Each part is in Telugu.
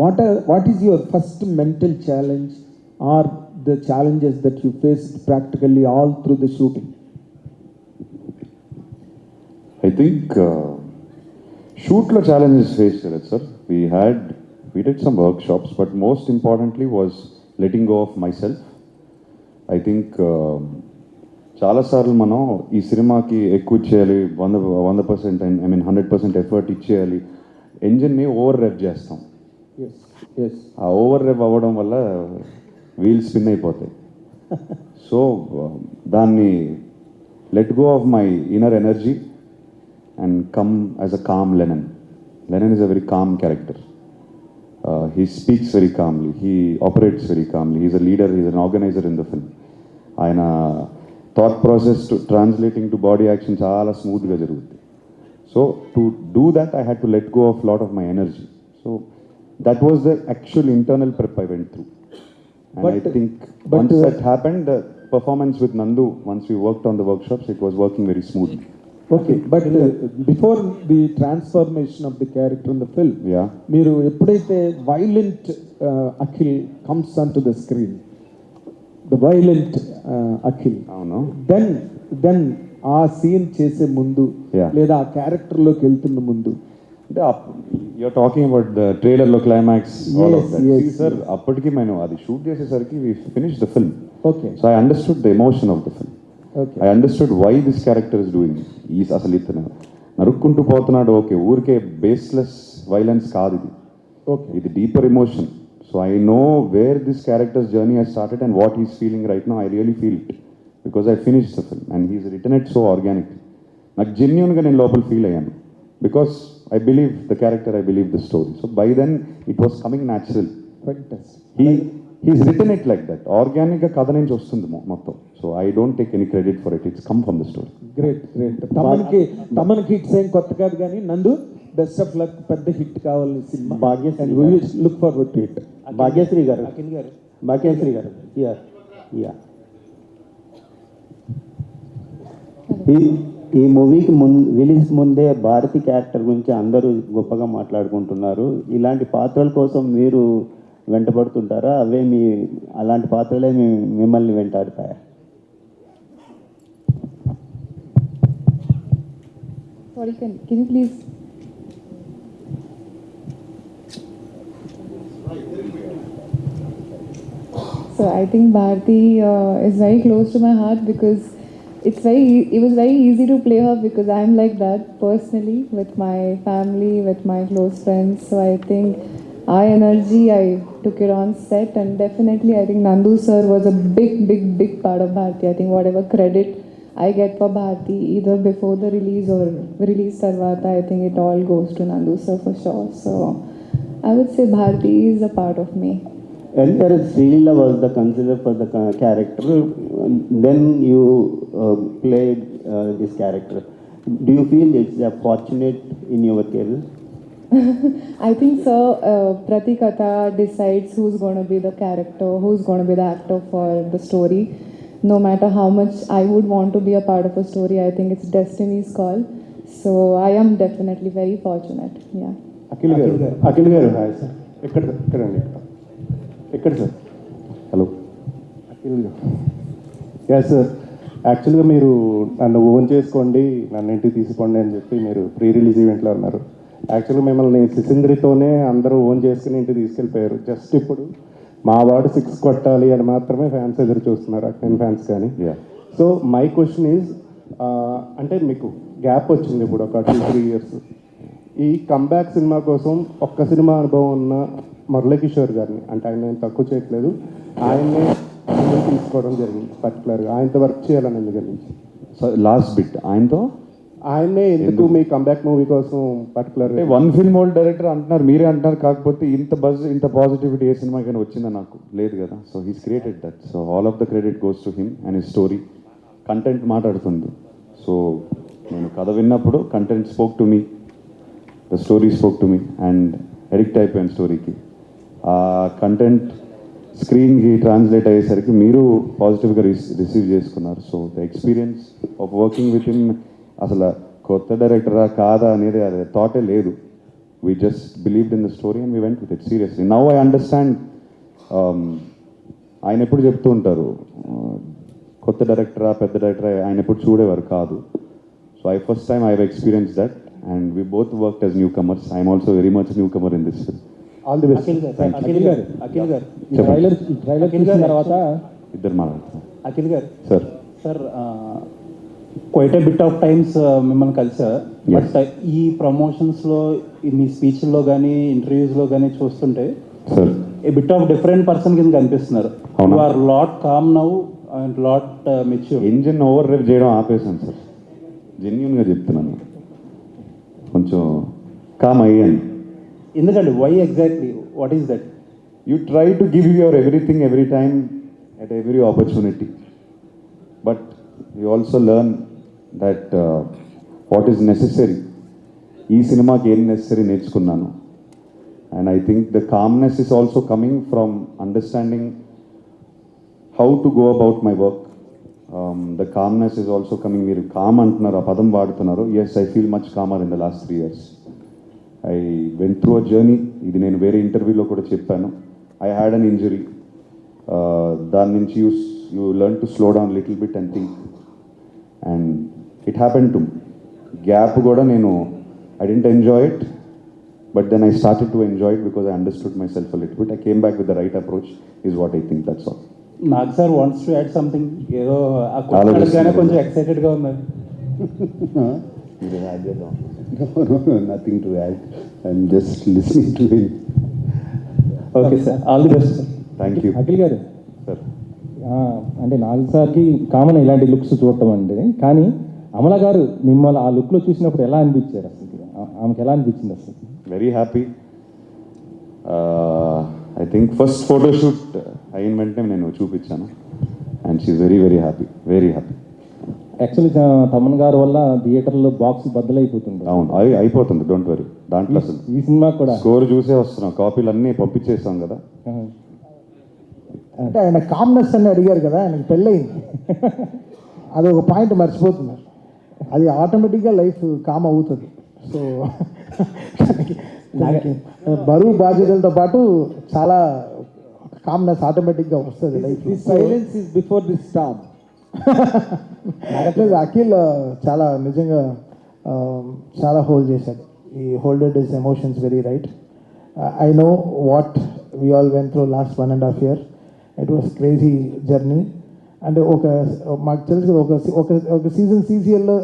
what is your first mental challenge or the challenges that you faced practically all through the shooting? I think shoot lo challenges faced it, sir. We did some workshops, but most importantly was letting go of myself. I think చాలా సార్లు మనం ఈ సినిమాకి ఎక్కువ చేయాలి 100% ఐ మీన్ 100% ఎఫర్ట్ ఇచ్చేయాలి ఎంజిన్ని ఓవర్ రెవ్ చేస్తాం. ఆ ఓవర్ రెవ్ అవ్వడం వల్ల వీల్ స్పిన్ అయిపోతాయి. సో దాన్ని let go of my inner energy and come as a calm Lennon. Lennon is a very calm character. He speaks very calmly. He operates very calmly. He's a leader. He's an organizer in the film. Aina thought process to translating to body action చాలా స్మూత్గా జరుగుతుంది. So to do that, I had to let go of a lot of my energy. So that was the actual internal prep I went through. And I think once that happened, the performance with Nandu, once we worked on the workshops, it was working very smoothly. Okay, but before the transformation of the character in the film, మీరు ఎప్పుడైతే violent Akhil comes onto the screen, the violent Akhil, then ఆ సీన్ చేసే ముందు లేదా ఆ క్యారెక్టర్లోకి వెళ్తున్న ముందు, you're talking about the trailer lo climax, all of that. See sir, అప్పటికి నేను అది షూట్ చేసేసరికి we finished the film. Okay, so I understood the emotion of the film. Okay, I understood why this character is doing this. Is అసలు ఇతను నరుక్కుంటూ పోతున్నాడు, ఓకే, ఊరికే బేస్లెస్ వైలెన్స్ కాదు ఇది. ఓకే, ఇది deeper emotion. So I know where this character's journey he's started and what he's feeling right now. I really feel it because I finish the film and he's written it so organic. నాకు జెన్యున్గా నేను లోపల ఫీల్ అయ్యాను because I believe the character, I believe the story. So by then it was coming natural. He's written it like that. Organic కథ నుంచి వస్తుంది మొత్తం. So I don't take any credit for it. It's come from the story. Great. తమన్కి హిట్స్ ఏం కొత్త కాదు, కానీ నందు బెస్ట్ ఆఫ్ లక్. పెద్ద హిట్ కావాలి సినిమా. Bhagyashree look forward to it. Bhagyashree గారు ఈ మూవీకి రిలీజ్ ముందే భారతి క్యారెక్టర్ గురించి అందరూ గొప్పగా మాట్లాడుకుంటున్నారు. ఇలాంటి పాత్రల కోసం మీరు వెంటబడుతుంటారా? అలాంటి పాత్రలే మిమ్మల్ని వెంటాడుతాయా? Sorry, can you please? So I think Bharti is very close to my heart because it was very easy to play her because I'm like that personally with my family, with my close friends. So I think our energy, I took it on set, and definitely I think Nandu sir was a big part of Bharti. I think whatever credit I get for Bharti, either before the release or release tarvata, I think it all goes to Nandu sir for sure. So I would say Bharti is a part of me. Earlier, Srilila was the consider for the character. Then you played this character. Do you feel it's fortunate in your career? I think so. Prati Katha decides who's going to be the character, who's going to be the actor for the story. No matter how much I would want to be a part of a story, I think it's destiny's call. So I am definitely very fortunate. Yeah. Akhil garu, hi sir. ఎక్కడ sir? Hello Akhil garu. Yeah sir, యాక్చువల్గా మీరు నన్ను ఓన్ చేసుకోండి, నన్ను ఇంటికి తీసుకోండి అని చెప్పి మీరు ప్రీ రిలీజ్ ఈవెంట్లో అన్నారు. యాక్చువల్గా మిమ్మల్ని సిసింద్రితోనే అందరూ ఓన్ చేసుకుని ఇంటికి తీసుకెళ్ళిపోయారు. జస్ట్ ఇప్పుడు మా వాడు 6 కొట్టాలి అని మాత్రమే ఫ్యాన్స్ ఎదురు చూస్తున్నారు, అక్కినేని ఫ్యాన్స్ కానీ. సో మై క్వశ్చన్ ఈజ్, అంటే మీకు గ్యాప్ వచ్చింది ఇప్పుడు ఒక 2-3 ఇయర్స్. ఈ కంబ్యాక్ సినిమా కోసం ఒక్క సినిమా అనుభవం ఉన్న మురళీకిషోర్ గారిని, అంటే ఆయన నేను తక్కువ చేయట్లేదు, ఆయన్నే తీసుకోవడం జరిగింది. పర్టికులర్గా ఆయనతో వర్క్ చేయాలని ఎందుకని లాస్ట్ బిట్ ఆయన్నే ఎందుకు మీ కంబ్యాక్ మూవీ కోసం particular one film old director అంటున్నారు, మీరే అంటున్నారు. కాకపోతే ఇంత బజ్, ఇంత పాజిటివిటీ ఏ సినిమాకైనా వచ్చిందా? నాకు లేదు కదా. So he's created that. So all of the credit goes to him and his story. Content మాట్లాడుతుంది. సో నేను కథ విన్నప్పుడు content spoke to me, the story spoke to me, and addict అయిపోయాను స్టోరీకి. ఆ కంటెంట్ స్క్రీన్కి ట్రాన్స్లేట్ అయ్యేసరికి మీరు పాజిటివ్గా రిసీవ్ చేసుకున్నారు. So the experience of working with him, అసలు కొత్త డైరెక్టరా కాదా అనేది అది థాటే లేదు. we just believed in the story and we went with it seriously. Now I understand. ఆయన ఎప్పుడు చెప్తూ ఉంటారు, కొత్త డైరెక్టరా పెద్ద డైరెక్టరా ఆయన ఎప్పుడు చూడేవారు కాదు. So first time I have experience that and we both worked as newcomers. I'm also very much newcomer in this film. All the best. Akhil garu trailer చూసిన తర్వాత ఇద్దరు మాట్లాడుతున్నారు. Akhil garu sir sir quite a bit of times మిమ్మల్ని కలిసా. బట్ ఈ ప్రమోషన్స్లో మీ స్పీచ్లో కానీ ఇంటర్వ్యూస్లో కానీ చూస్తుంటే sir a bit of different person కింద కనిపిస్తున్నారు. అవునా? You are lot calm now and lot mature. Engine over rev చేయడం ఆపేసాను సార్, జెన్యున్గా చెప్తున్నాను. కొంచెం కామ్ అయ్యాను. ఎందుకండి why exactly what is that? You try to give your everything every time at every opportunity, but you also learn that what is necessary. ఈ సినిమాకి ఏం నెసరీ నేర్చుకున్నాను. And I think the calmness is also coming from understanding how to go about my work. The calmness is also coming. మీరు కామ్ అంటున్నారు, ఆ పదం వాడుతున్నారు. Yes, I feel much calmer in the last 3 years. I went through a journey. ఇది నేను వేరే ఇంటర్వ్యూలో కూడా చెప్పాను. I had an injury. దాని నుంచి you learn to slow down little bit and think. And it happened to me. Gap కూడా నేను I didn't enjoy it, but then I started to enjoy it because I understood myself a little bit. I came back with the right approach is what I think. That's all. Nag sir wants to add something. ఏదో ఆ ఆలోచిస్తున్నారు. క్వశ్చన్ కొంచెం ఎక్సైటెడ్గా ఉన్నారు. Nothing to add. I'm just listening to him. Okay sir, all the best sir. Thank you. Akhil garu, sir అంటే నాగ్ సార్కి కామన్ ఇలాంటి లుక్స్ చూడటం అంటే, కానీ అమల గారు మిమ్మల్ని ఆ లుక్లో చూసినప్పుడు ఎలా అనిపించారు అసలు? ఆమెకి ఎలా అనిపించింది అసలు? Very happy. I think first photoshoot అయిన వెంటనే నేను చూపించాను and she's very very happy, very happy. Actually Thaman గారి వల్ల థియేటర్లో బాక్స్ బద్దలైపోతుంది. అవును, అయిపోతుంది, డోంట్ వరీ. దాంట్లో అసలు ఈ సినిమా కూడా స్కోర్ చూసే వస్తున్నాం, కాపీలు అన్నీ పంపించేస్తాం కదా. అంటే ఆయన కామ్నెస్ అని అడిగారు కదా, ఆయనకి పెళ్ళయింది. అది ఒక పాయింట్ మర్చిపోతున్నారు. అది ఆటోమేటిక్గా లైఫ్ కామ్ అవుతుంది. సో బరువు బాధ్యతలతో పాటు చాలా కామ్నెస్ ఆటోమేటిక్గా వస్తుంది life. This silence is before this storm. అట్లేదు అఖిల్ చాలా నిజంగా చాలా హోల్డ్ చేశాడు. He holded his emotions very right. I know what we all went through last 1.5 years. It was crazy journey. అంటే మాకు తెలుసు కదా, ఒక సీజన్ సీసీఎల్లో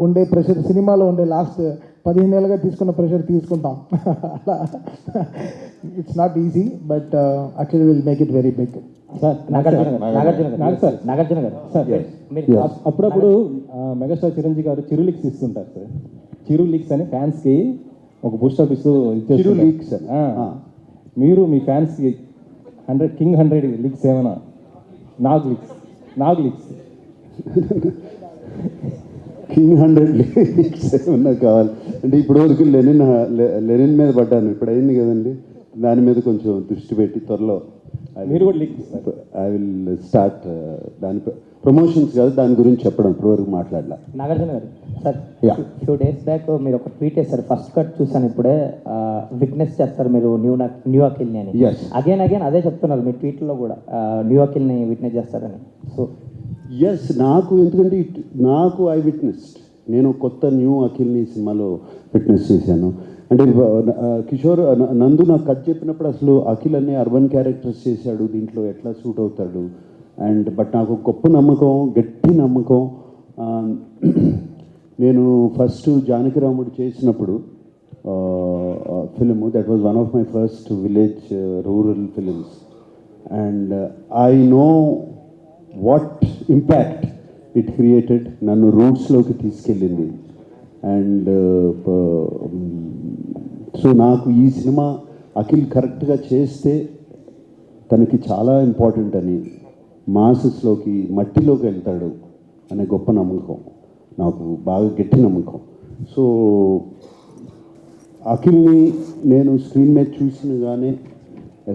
ఉండే ప్రెషర్ సినిమాలో ఉండే లాస్ట్ 15 ఏళ్ళుగా తీసుకున్న ప్రెషర్ తీసుకుంటాం. అలా it's not easy, but Akhil will make it very big. Sir Nagarjuna garu sir, అప్పుడప్పుడు మెగాస్టార్ చిరంజీవి గారు చిరు లీక్స్ ఇస్తుంటారు సార్. చిరు లీక్స్ అని ఫ్యాన్స్కి ఒక బూస్టప్ ఇస్తూ చిరు లీక్స్. మీరు మీ ఫ్యాన్స్కి 100 లీక్స్ ఏమైనా? నాగ్ లీక్స్ కింగ్ 100 లీక్స్ ఏమన్నా కావాలి అంటే ఇప్పుడు వరకు లెనిన్ మీద పడ్డాను, ఇప్పుడు అయింది కదండి, దాని మీద కొంచెం దృష్టి పెట్టి త్వరలో మీరు కూడా లీక్ ఐ విల్ స్టార్ట్. దాని ప్రమోషన్స్ కాదు, దాని గురించి చెప్పడం ఇప్పటివరకు మాట్లాడలా. Nagarjuna garu sir, few days back మీరు ఒక ట్వీట్ వేస్తారు, ఫస్ట్ కట్ చూసాను ఇప్పుడే. విట్నెస్ చేస్తారు మీరు న్యూ అఖిల్ని అని. Yes. అగైన్ అదే చెప్తున్నారు మీ ట్వీట్లో కూడా, న్యూ అఖిల్ని విట్నెస్ చేస్తారని. సో ఎస్, ఎందుకంటే నాకు ఐ విట్నెస్డ్, నేను కొత్త న్యూ అఖిల్ని సినిమాలో విట్నెస్ చేశాను. అంటే కిషోర్ నందు నాకు కట్ చెప్పినప్పుడు అసలు అఖిల్ అనే అర్బన్ క్యారెక్టర్స్ చేశాడు, దీంట్లో ఎట్లా సూట్ అవుతాడు. అండ్ బట్ నాకు గొప్ప నమ్మకం, గట్టి నమ్మకం. నేను ఫస్ట్ జానకిరాముడు చేసినప్పుడు film, that was one of my first village rural films. And I know what impact it created, నన్ను రూట్స్లోకి తీసుకెళ్ళింది. అండ్ సో నాకు ఈ సినిమా అఖిల్ కరెక్ట్గా చేస్తే తనకి చాలా ఇంపార్టెంట్ అని, మాసెస్లోకి మట్టిలోకి వెళ్తాడు అనే గొప్ప నమ్మకం, నాకు బాగా గట్టి నమ్మకం. సో అఖిల్ని నేను స్క్రీన్ మీద చూసినగానే,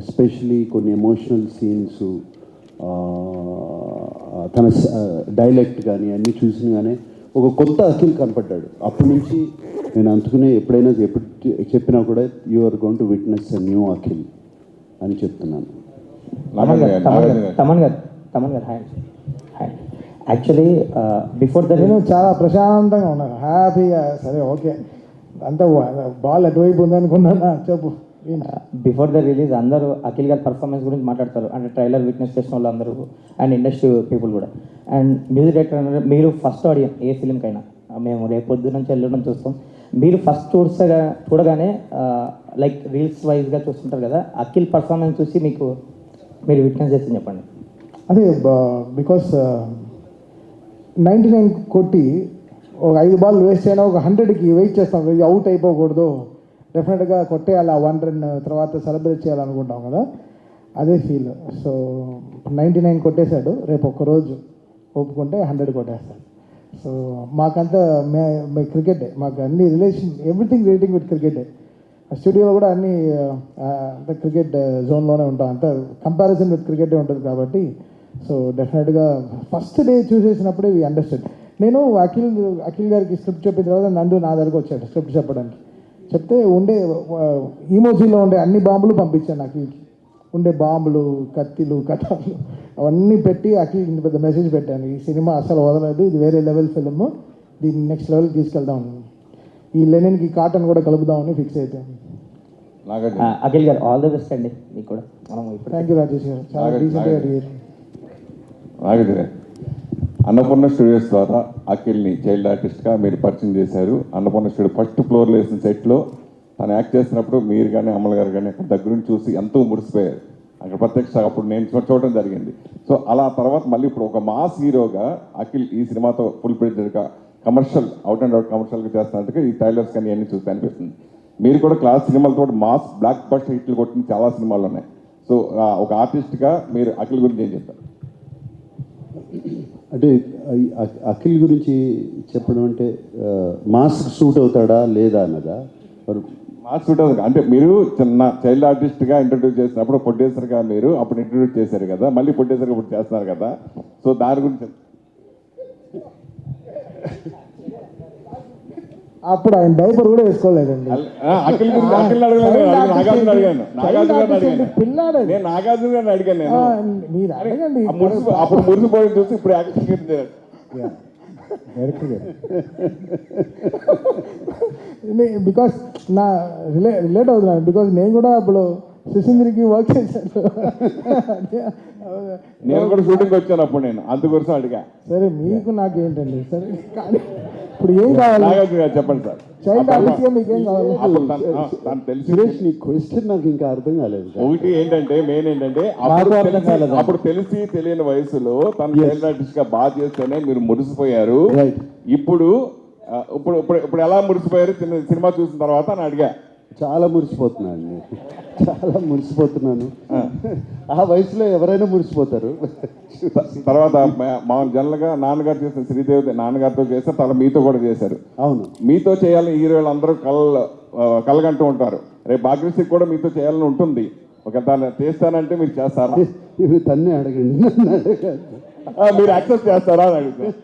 ఎస్పెషలీ కొన్ని ఎమోషనల్ సీన్స్, తన డైలెక్ట్ కానీ అన్నీ చూసినగానే ఒక కొత్త అఖిల్ కనపడ్డాడు. అప్పటి నుంచి నేను అందుకునే ఎప్పుడైనా ఎప్పుడు చెప్పినా కూడా you are going to witness a new Akhil అని చెప్తున్నాను. తమన్ గారు హాయ్ యాక్చువల్లీ బిఫోర్ ద నేను చాలా ప్రశాంతంగా ఉన్నాను, హ్యాపీగా. సరే ఓకే, అంతా బాల్ ఎటువైపు ఉందనుకున్నాను. చెప్పు. బిఫోర్ ద రిలీజ్ అందరూ అఖిల్ గారి పర్ఫార్మెన్స్ గురించి మాట్లాడతారు, అంటే ట్రైలర్ విట్నెస్ చేసిన వాళ్ళు అందరూ అండ్ ఇండస్ట్రీ పీపుల్ కూడా. అండ్ మ్యూజిక్ డైరెక్టర్ అంటే మీరు ఫస్ట్ ఆడియన్స్ ఏ ఫిలింకైనా, మేము రేపు పొద్దు నుంచి వెళ్ళడం చూస్తాం. మీరు ఫస్ట్ చూడగానే లైక్ రీల్స్ వైజ్గా చూస్తుంటారు కదా, అఖిల్ పర్ఫార్మెన్స్ చూసి మీరు విట్నెస్ చేసి చెప్పండి. అదే బికాస్ 99 కొట్టి ఒక 5 బాల్ వేస్ట్ అయినా ఒక 100కి వెయిట్ చేస్తాం, అవుట్ అయిపోకూడదు, డెఫినెట్గా కొట్టేయాలి, ఆ 1 రన్ తర్వాత సెలబ్రేట్ చేయాలనుకుంటాం కదా, అదే ఫీల్. సో 99 కొట్టేశాడు, రేపు ఒక్కరోజు ఒప్పుకుంటే 100 కొట్టేస్తాడు. సో మాకంతా క్రికెటే, మాకు అన్ని రిలేషన్, ఎవ్రీథింగ్ రిలేటింగ్ విత్ క్రికెటే. స్టూడియోలో కూడా అన్ని అంత క్రికెట్ జోన్లోనే ఉంటాం, అంత కంపారిజన్ విత్ క్రికెటే ఉంటుంది కాబట్టి. సో డెఫినెట్గా ఫస్ట్ డే చూసేసినప్పుడే వి అండర్స్టాండ్. నేను అఖిల్ గారికి స్క్రిప్ట్ చెప్పిన తర్వాత నందు నా దగ్గరకు వచ్చాడు స్క్రిప్ట్ చెప్పడానికి. చెప్తే ఉండే ఈమోజీలో ఉండే అన్ని బాంబులు పంపించాను అఖిల్కి, ఉండే బాంబులు, కత్తిలు, కటార్లు అవన్నీ పెట్టి అఖిల్ ఇంత పెద్ద మెసేజ్ పెట్టాను, ఈ సినిమా అసలు వదలదు, ఇది వేరే లెవెల్ ఫిల్మ్, దీన్ని నెక్స్ట్ లెవెల్కి తీసుకెళ్దాం, ఈ లెనిన్కి కాటన్ కూడా కలుపుదామని ఫిక్స్ అయిపోయాను. అఖిల్ గారు ఆల్ ది బెస్ట్ అండి మీకు కూడా. థ్యాంక్ యూ రాజేష్ గారు, చాలా డీసెంట్గా అడిగారు. నాగదిరే అన్నపూర్ణ స్టూడియోస్ ద్వారా అఖిల్ని చైల్డ్ ఆర్టిస్ట్గా మీరు పరిచయం చేశారు. అన్నపూర్ణ స్టూడియో ఫస్ట్ ఫ్లోర్లో వేసిన సెట్లో తను యాక్ట్ చేసినప్పుడు మీరు కానీ అమల్ గారు కానీ అక్కడ దగ్గర నుంచి చూసి ఎంతో మురిసిపోయారు. అక్కడ ప్రత్యక్ష అప్పుడు నేను చూడటం జరిగింది. సో అలా తర్వాత మళ్ళీ ఇప్పుడు ఒక మాస్ హీరోగా అఖిల్ ఈ సినిమాతో ఫుల్ ప్లేజ్డ్గా కమర్షియల్ అవుట్ అండ్ అవుట్ కమర్షియల్గా చేస్తున్నట్టుగా ఈ ట్రైలర్స్ కానీ అన్నీ చూస్తే అనిపిస్తుంది. మీరు కూడా క్లాస్ సినిమాలతో మాస్ బ్లాక్ బస్టర్ హిట్లు కొట్టిన చాలా సినిమాలు ఉన్నాయి. సో ఒక ఆర్టిస్ట్గా మీరు అఖిల్ గురించి ఏం చెప్తారు? అంటే అఖిల్ గురించి చెప్పడం అంటే మాస్క్ సూట్ అవుతాడా లేదా అన్నదా? మాస్ సూట్ అవుతుంది అంటే మీరు చిన్న చైల్డ్ ఆర్టిస్ట్గా ఇంట్రడ్యూస్ చేసినప్పుడు ప్రొడ్యూసర్గా మీరు అప్పుడు ఇంట్రడ్యూస్ చేశారు కదా, మళ్ళీ ప్రొడ్యూసర్గా ఇప్పుడు చేస్తున్నారు కదా, సో దాని గురించి అప్పుడు ఆయన డైపర్ కూడా వేసుకోలేదండి. అఖిల్ గురించి అఖిల్ నాగార్జున అడిగాను, పిల్లాడు నేను నాగార్జున గారిని అడిగాను. నేను మీరు అడగండి. అప్పుడు మురిసిపోయి చూసి ఇప్పుడు యాక్టింగ్ డైరెక్టర్ గారు బికాస్ నా రిలేట్ అవుతున్నాను, బికాస్ నేను కూడా అప్పుడు సుశీంద్రికి వర్క్ చేశాను. నేను కూడా షూటింగ్ వచ్చాను అప్పుడు, నేను అందుకోసం అడిగా. సరే మీకు నాకేంటండి, సరే కానీ ఇప్పుడు ఏం కావాలి చెప్పండి సార్, చైల్డ్ ఆర్టిస్ట్గా మీకు ఏం కావాలి? సురేష్ నీ క్వశ్చన్ నాకు ఇంకా అర్థం కాలేదు. ఒకటి ఏంటంటే మెయిన్ ఏంటంటే అప్పుడు తెలిసి తెలియని వయసులో తను చైల్డ్ ఆర్టిస్ట్ గా బాగా చేస్తేనే మీరు మురిసిపోయారు. ఇప్పుడు ఇప్పుడు ఇప్పుడు ఇప్పుడు ఎలా మురిసిపోయారు సినిమా చూసిన తర్వాత అని అడిగా. చాలా మురిసిపోతున్నాను, చాలా మురిసిపోతున్నాను. ఆ వయసులో ఎవరైనా మురిసిపోతారు. తర్వాత మా జనరల్గా నాన్నగారు చేసిన శ్రీదేవి నాన్నగారితో చేశారు, తర్వాత మీతో కూడా చేశారు. అవును, మీతో చేయాలని హీరోలు అందరూ కలగంటూ ఉంటారు. రేపు భాగ్యశ్రీకి కూడా మీతో చేయాలని ఉంటుంది. ఒక తను చేస్తానంటే మీరు చేస్తారా? తన్నే అడగండి, మీరు యాక్సెప్ట్ చేస్తారా అని అడుగుతారు.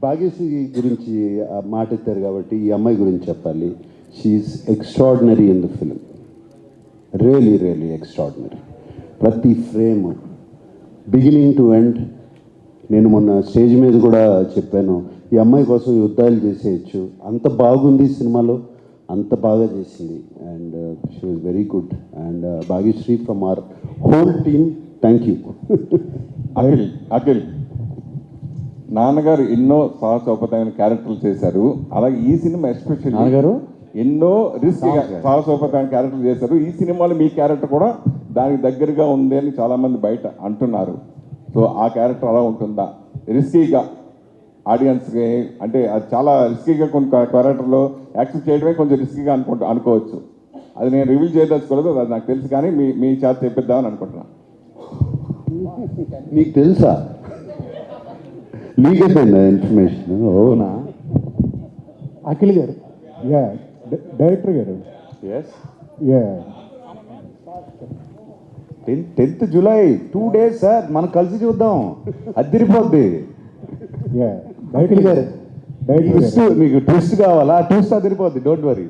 భాగ్యశ్రీ గురించి మాట ఎత్తారు కాబట్టి ఈ అమ్మాయి గురించి చెప్పాలి. She's extraordinary in the film, really really extraordinary. ప్రతి ఫ్రేమ్ బిగినింగ్ టు ఎండ్. నేను మొన్న స్టేజ్ మీద కూడా చెప్పాను, ఈ అమ్మాయి కోసం యుద్ధాలు చేసేయచ్చు, అంత బాగుంది సినిమాలో, అంత బాగా చేసింది. And she was very good. And Bhagyashree from our whole team, thank you. Akhil నాన్నగారు ఎన్నో సాహసోపతమైన క్యారెక్టర్లు చేశారు, అలాగే ఈ సినిమా ఎస్పెషల్లీ నాన్నగారు ఎన్నో రిస్క్ సాహసోపతమైన క్యారెక్టర్లు చేశారు. ఈ సినిమాలో మీ క్యారెక్టర్ కూడా దానికి దగ్గరగా ఉంది అని చాలామంది బయట అంటున్నారు. సో ఆ క్యారెక్టర్ అలా ఉంటుందా రిస్కీగా ఆడియన్స్కి? అంటే అది చాలా రిస్కీగా కొన్ని క్యారెక్టర్లో యాక్సెప్ట్ చేయడమే కొంచెం రిస్కీగా అనుకోవచ్చు. అది నేను రివీల్ చేయదలుచుకోలేదు, అది నాకు తెలుసు, కానీ మీ చేత చెప్పిద్దామని అనుకుంటున్నాను. నీకు తెలుసా లీగల్ ఇన్ఫర్మేషన్? అవునా? Akhil garu, yeah director garu, yes yeah 10th July 2 days sir, మనం కలిసి చూద్దాం, అదిరిపోద్ది. యా అఖిల్ గారు, ట్విస్ట్ మీకు ట్విస్ట్ కావాలా ట్విస్ట్ అదిరిపోద్ది డోంట్ వరీ